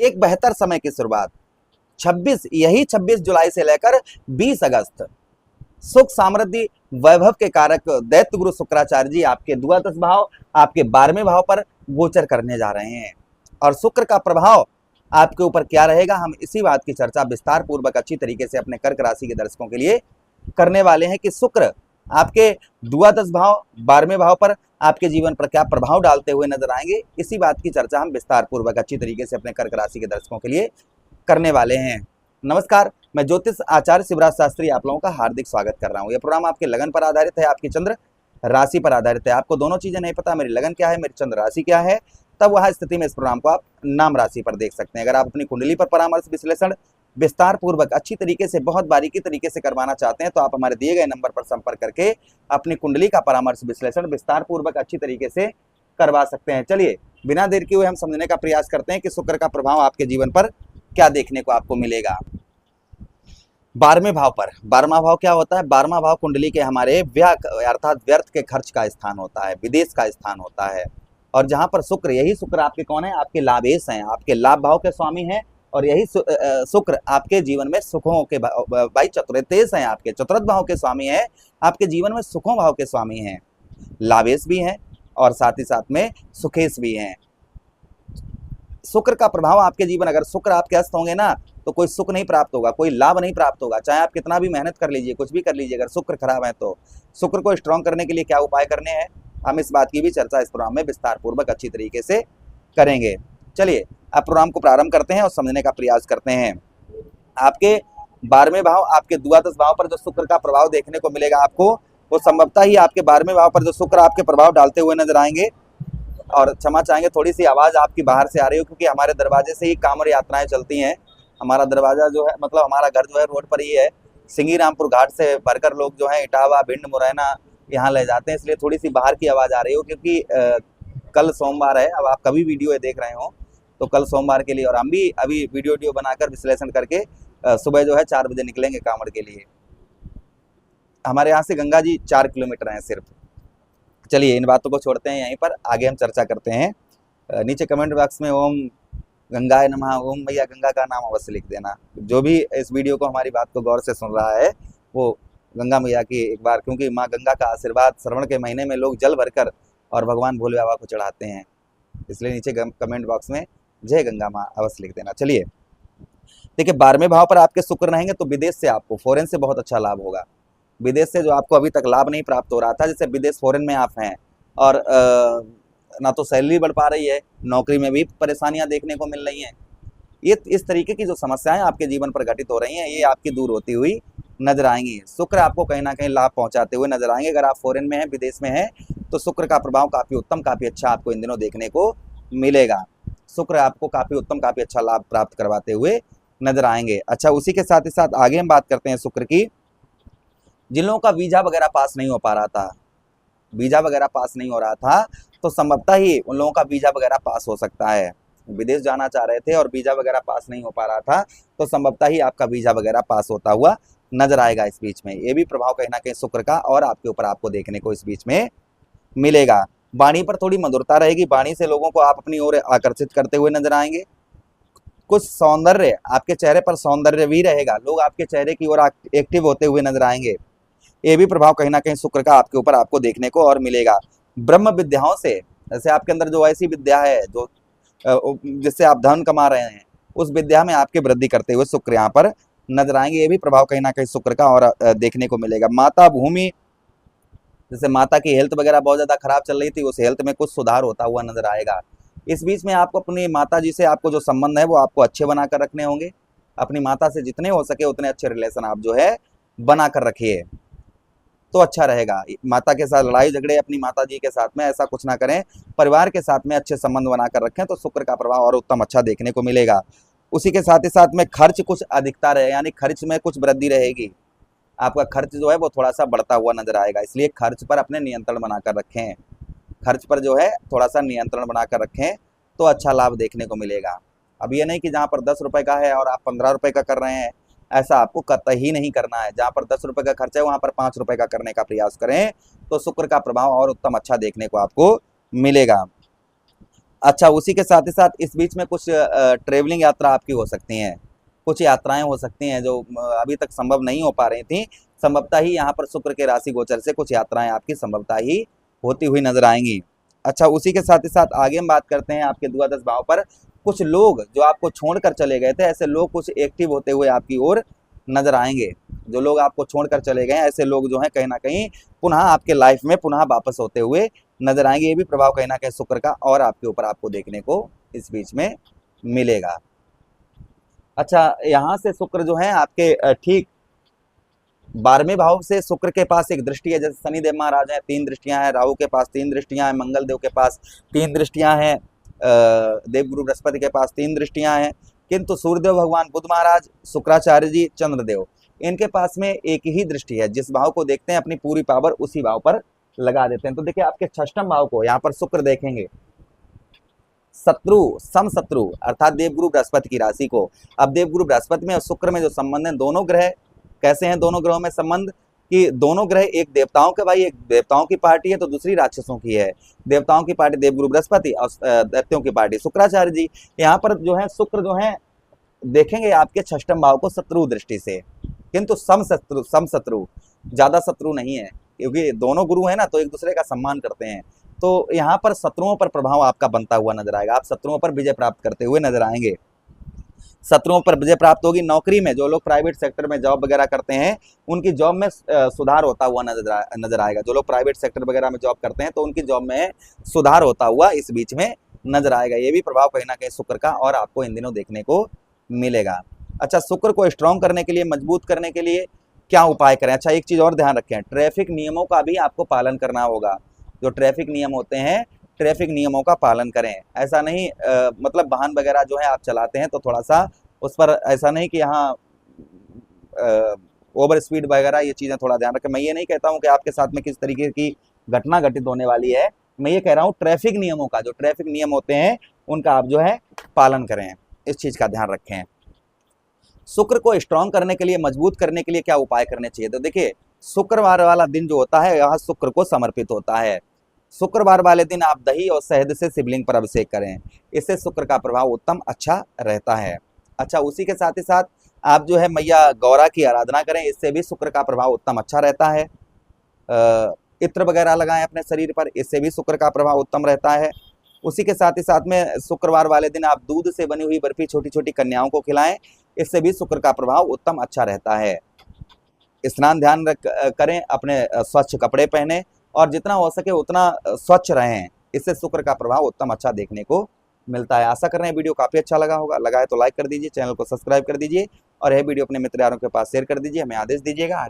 एक बेहतर समय की शुरुआत। 26 जुलाई से लेकर 20 अगस्त सुख समृद्धि वैभव के कारक दैत्य गुरु शुक्राचार्य जी आपके द्वादश भाव, आपके 12वें भाव पर गोचर करने जा रहे हैं। और शुक्र का प्रभाव आपके ऊपर क्या रहेगा, हम इसी बात की चर्चा विस्तार पूर्वक अच्छी तरीके से अपने कर्क राशि के दर्शकों के लिए करने वाले हैं कि शुक्र आपके द्वादश भाव 12वें भाव पर आपके जीवन पर क्या प्रभाव डालते हुए नजर आएंगे। इसी बात की चर्चा हम विस्तार पूर्वक अच्छी तरीके से अपने कर्क राशि के दर्शकों के लिए करने वाले हैं। नमस्कार, मैं ज्योतिष आचार्य शिवराज शास्त्री आप लोगों का हार्दिक स्वागत कर रहा हूं। यह प्रोग्राम आपके लगन पर आधारित है, आपकी चंद्र राशि पर आधारित है। आपको दोनों चीजें नहीं पता, मेरी लगन क्या है, मेरी चंद्र राशि क्या है, तब वह स्थिति में इस प्रोग्राम को आप नाम राशि पर देख सकते हैं। अगर आप अपनी कुंडली पर परामर्श विश्लेषण विस्तार पूर्वक अच्छी तरीके से, बहुत बारीकी तरीके से करवाना चाहते हैं तो आप हमारे दिए गए नंबर पर संपर्क करके अपनी कुंडली का परामर्श विश्लेषण विस्तार पूर्वक अच्छी तरीके से करवा सकते हैं। चलिए बिना देर किए हुए हम समझने का प्रयास करते हैं कि शुक्र का प्रभाव आपके जीवन पर क्या देखने को आपको मिलेगा। 12वें भाव पर, 12वां भाव क्या होता है, 12वां भाव कुंडली के हमारे व्यय अर्थात व्यर्थ के खर्च का स्थान होता है, विदेश का स्थान होता है। और जहां पर शुक्र, यही शुक्र आपके कौन है, आपके लाभेश हैं, आपके लाभ भाव के स्वामी हैं। और यही शुक्र आपके जीवन में सुखों के भाई चतुर्थेश हैं, आपके चतुर्थ भाव के स्वामी हैं, आपके जीवन में सुखों भाव के स्वामी हैं, लाभेश भी हैं और साथ ही साथ में सुखेश भी हैं। शुक्र का प्रभाव आपके जीवन, अगर शुक्र आपके अस्त होंगे ना तो कोई सुख नहीं प्राप्त होगा, कोई लाभ नहीं प्राप्त होगा, चाहे आप कितना भी मेहनत कर लीजिए, कुछ भी कर लीजिए, अगर शुक्र खराब है तो। शुक्र को स्ट्रॉन्ग करने के लिए क्या उपाय करने हैं, हम इस बात की भी चर्चा इस प्रोग्राम में विस्तार पूर्वक अच्छी तरीके से करेंगे। चलिए अब प्रोग्राम को प्रारंभ करते हैं और समझने का प्रयास करते हैं। आपके 12वें भाव, आपके द्वादश भाव पर जो शुक्र का प्रभाव देखने को मिलेगा आपको, वो संभवतः ही आपके 12वें भाव पर जो शुक्र आपके प्रभाव डालते हुए नजर आएंगे। और क्षमा चाहेंगे, थोड़ी सी आवाज आपकी बाहर से आ रही हो क्योंकि हमारे दरवाजे से ही कांवड़ यात्राएं चलती हैं। हमारा दरवाजा जो है, मतलब हमारा घर जो है रोड पर ही है। सिंगी रामपुर घाट से भरकर लोग जो है इटावा, भिंड, मुरैना यहाँ ले जाते हैं, इसलिए थोड़ी सी बाहर की आवाज आ रही हो क्योंकि कल सोमवार है। अब आप कभी वीडियो देख रहे हो तो कल सोमवार के लिए, और हम भी अभी वीडियो बनाकर विश्लेषण करके सुबह जो है 4 बजे निकलेंगे कांवड़ के लिए। हमारे यहाँ से गंगा जी 4 किलोमीटर हैं सिर्फ। चलिए इन बातों को छोड़ते हैं, यहीं पर आगे हम चर्चा करते हैं। नीचे कमेंट बॉक्स में ओम गंगाय नमः, ओम भैया गंगा का नाम अवश्य लिख देना। जो भी इस वीडियो को, हमारी बात को गौर से सुन रहा है वो गंगा मैया की एक बार, क्योंकि माँ गंगा का आशीर्वाद श्रवण के महीने में लोग जल भरकर और भगवान भोले बाबा को चढ़ाते हैं, इसलिए नीचे कमेंट बॉक्स में जय गंगा माँ अवश्य लिख देना। चलिए देखिए, 12वें भाव पर आपके शुक्र रहेंगे तो विदेश से आपको, फॉरेन से बहुत अच्छा लाभ होगा। विदेश से जो आपको अभी तक लाभ नहीं प्राप्त हो रहा था, जैसे विदेश फॉरेन में आप हैं और ना तो सैलरी बढ़ पा रही है, नौकरी में भी परेशानियां देखने को मिल रही हैं, ये इस तरीके की जो समस्याएं आपके जीवन पर घटित हो रही हैं ये आपकी दूर होती हुई नजर आएंगी। शुक्र आपको कहीं ना कहीं लाभ पहुंचाते हुए नजर आएंगे। अगर आप फॉरेन में हैं, विदेश में हैं, तो शुक्र का प्रभाव काफी उत्तम, काफी अच्छा आपको इन दिनों देखने को मिलेगा। शुक्र आपको काफी उत्तम, काफी अच्छा लाभ प्राप्त करवाते हुए नजर आएंगे। अच्छा, उसी के साथ ही साथ आगे हम बात करते हैं शुक्र की। जिन लोगों का वीजा वगैरह पास नहीं हो पा रहा था, वीजा वगैरह पास नहीं हो रहा था, तो संभवतः ही उन लोगों का वीजा वगैरह पास हो सकता है। विदेश जाना चाह रहे थे और वीजा वगैरह पास नहीं हो पा रहा था, तो संभवतः ही आपका वीजा वगैरह पास होता हुआ नजर आएगा इस बीच में। ये भी प्रभाव कहीं ना कहीं शुक्र का और आपके ऊपर आपको देखने को इस बीच में मिलेगा। वाणी पर थोड़ी मधुरता रहेगी, वाणी से लोगों को आप अपनी ओर आकर्षित करते हुए नजर आएंगे। कुछ सौंदर्य, आपके चेहरे पर सौंदर्य भी रहेगा, लोग आपके चेहरे की ओर एक्टिव होते हुए नजर आएंगे। ये भी प्रभाव कहीं ना कहीं शुक्र का आपके ऊपर आपको देखने को और मिलेगा। ब्रह्म विद्याओं से, जैसे आपके अंदर जो ऐसी विद्या है जो जिससे आप धन कमा रहे हैं, उस विद्या में आपके वृद्धि करते हुए शुक्र यहाँ पर नजर आएंगे। ये भी प्रभाव कहीं ना कहीं शुक्र का और देखने को मिलेगा। माता भूमि, जैसे माता की हेल्थ वगैरह बहुत ज्यादा खराब चल रही थी, उस हेल्थ में कुछ सुधार होता हुआ नजर आएगा। इस बीच में आपको अपनी माता जी से आपको जो संबंध है वो आपको अच्छे बनाकर रखने होंगे। अपनी माता से जितने हो सके उतने अच्छे रिलेशन आप जो है बनाकर रखिए तो अच्छा रहेगा। माता के साथ लड़ाई झगड़े अपनी माता जी के साथ में ऐसा कुछ ना करें, परिवार के साथ में अच्छे संबंध बनाकर रखें तो शुक्र का प्रभाव और उत्तम अच्छा देखने को मिलेगा। उसी के साथ ही साथ में खर्च कुछ अधिकता रहे, यानी खर्च में कुछ वृद्धि रहेगी। आपका खर्च जो है वो थोड़ा सा बढ़ता हुआ नजर आएगा, इसलिए खर्च पर अपने नियंत्रण बनाकर रखें। खर्च पर जो है थोड़ा सा नियंत्रण बनाकर रखें तो अच्छा लाभ देखने को मिलेगा। अब ये नहीं कि जहाँ पर 10 रुपए का है और आप 15 रुपए का कर रहे हैं, ऐसा आपको कतई नहीं करना है। जहाँ पर 10 रुपए का खर्चा है वहाँ पर 5 रुपए का करने का प्रयास करें तो शुक्र का प्रभाव और उत्तम अच्छा देखने को आपको मिलेगा। अच्छा, उसी के साथ ही साथ इस बीच में कुछ ट्रेवलिंग यात्रा आपकी हो सकती हैं, कुछ यात्राएं हो सकती हैं जो अभी तक संभव नहीं हो पा रही थी। संभवतः ही यहाँ पर शुक्र के राशि गोचर से कुछ यात्राएं आपकी संभवतः ही होती हुई नजर आएंगी। अच्छा, उसी के साथ ही साथ आगे हम बात करते हैं आपके द्वादश भाव पर। कुछ लोग जो आपको छोड़कर चले गए थे, ऐसे लोग कुछ एक्टिव होते हुए आपकी ओर नजर आएंगे। जो लोग आपको छोड़कर चले गए हैं, ऐसे लोग जो हैं कहीं ना कहीं पुनः आपके लाइफ में पुनः वापस होते हुए नजर आएंगे। ये भी प्रभाव कहीं ना कहीं शुक्र का और आपके ऊपर आपको देखने को इस बीच में मिलेगा। अच्छा, यहाँ से शुक्र जो है आपके ठीक 12वें भाव से शुक्र के पास एक दृष्टि है। जैसे शनिदेव महाराज हैं, 3 दृष्टियां हैं, राहु के पास 3 दृष्टियां हैं, मंगल देव के पास 3 दृष्टियां हैं, देवगुरु बृहस्पति के पास 3 दृष्टियां हैं। किंतु सूर्यदेव भगवान बुध महाराज, शुक्राचार्य जी, चंद्रदेव, इनके पास में एक ही दृष्टि है। जिस भाव को देखते हैं अपनी पूरी पावर उसी भाव पर लगा देते हैं। तो देखिए आपके 6ठम भाव को यहाँ पर शुक्र देखेंगे, शत्रु सम शत्रु अर्थात देवगुरु बृहस्पति की राशि को। अब देवगुरु बृहस्पति में और शुक्र में जो संबंध है, दोनों ग्रह कैसे हैं, दोनों ग्रहों में संबंध कि दोनों ग्रह एक देवताओं के भाई, एक देवताओं की पार्टी है तो दूसरी राक्षसों की है। देवताओं की पार्टी देवगुरु बृहस्पति और दैत्यों की पार्टी शुक्राचार्य जी। यहाँ पर जो है शुक्र जो है देखेंगे आपके 6ठम भाव को शत्रु दृष्टि से, किंतु सम शत्रु, ज्यादा शत्रु नहीं है, क्योंकि दोनों गुरु है ना तो एक दूसरे का सम्मान करते हैं। तो यहाँ पर शत्रुओं पर प्रभाव आपका बनता हुआ नजर आएगा, आप शत्रुओं पर विजय प्राप्त करते हुए नजर आएंगे। शत्रुओं पर विजय प्राप्त होगी। नौकरी में जो लोग प्राइवेट सेक्टर में जॉब वगैरह करते हैं, उनकी जॉब में सुधार होता हुआ नजर आएगा। जो लोग प्राइवेट सेक्टर वगैरह में जॉब करते हैं तो उनकी जॉब में सुधार होता हुआ इस बीच में नजर आएगा। ये भी प्रभाव कहीं ना कहीं शुक्र का और आपको इन दिनों देखने को मिलेगा। अच्छा, शुक्र को स्ट्रॉन्ग करने के लिए, मजबूत करने के लिए क्या उपाय करें? अच्छा, एक चीज और ध्यान रखें, ट्रैफिक नियमों का भी आपको पालन करना होगा। जो ट्रैफिक नियम होते हैं, ट्रैफिक नियमों का पालन करें। ऐसा नहीं मतलब वाहन वगैरह जो है आप चलाते हैं तो थोड़ा सा उस पर ऐसा नहीं कि यहाँ ओवर स्पीड वगैरह ये चीज़ें थोड़ा ध्यान रखें। मैं ये नहीं कहता हूँ कि आपके साथ में किस तरीके की घटना घटित होने वाली है, मैं ये कह रहा हूँ ट्रैफिक नियमों का, जो ट्रैफिक नियम होते हैं उनका आप जो है पालन करें, इस चीज़ का ध्यान रखें। शुक्र को स्ट्रॉन्ग करने के लिए, मजबूत करने के लिए क्या उपाय करने चाहिए? तो देखिए, शुक्रवार वाला दिन जो होता है यहाँ शुक्र को समर्पित होता है। शुक्रवार वाले दिन आप दही और शहद से शिवलिंग पर अभिषेक करें, इससे शुक्र का प्रभाव उत्तम अच्छा रहता है। अच्छा, उसी के साथ ही साथ आप जो है मैया गौरा की आराधना करें, इससे भी शुक्र का प्रभाव उत्तम अच्छा रहता है। इत्र वगैरह लगाएं अपने शरीर पर, इससे भी शुक्र का प्रभाव उत्तम रहता है। उसी के साथ ही साथ में शुक्रवार वाले दिन आप दूध से बनी हुई बर्फी छोटी छोटी कन्याओं को खिलाएं, इससे भी शुक्र का प्रभाव उत्तम अच्छा रहता है। स्नान ध्यान करें, अपने स्वच्छ कपड़े पहने और जितना हो सके उतना स्वच्छ रहें, इससे शुक्र का प्रभाव उत्तम अच्छा देखने को मिलता है। आशा कर रहे हैं वीडियो काफ़ी अच्छा लगा होगा। लगा है तो लाइक कर दीजिए, चैनल को सब्सक्राइब कर दीजिए और यह वीडियो अपने मित्र यारों के पास शेयर कर दीजिए। हमें आदेश दीजिएगा।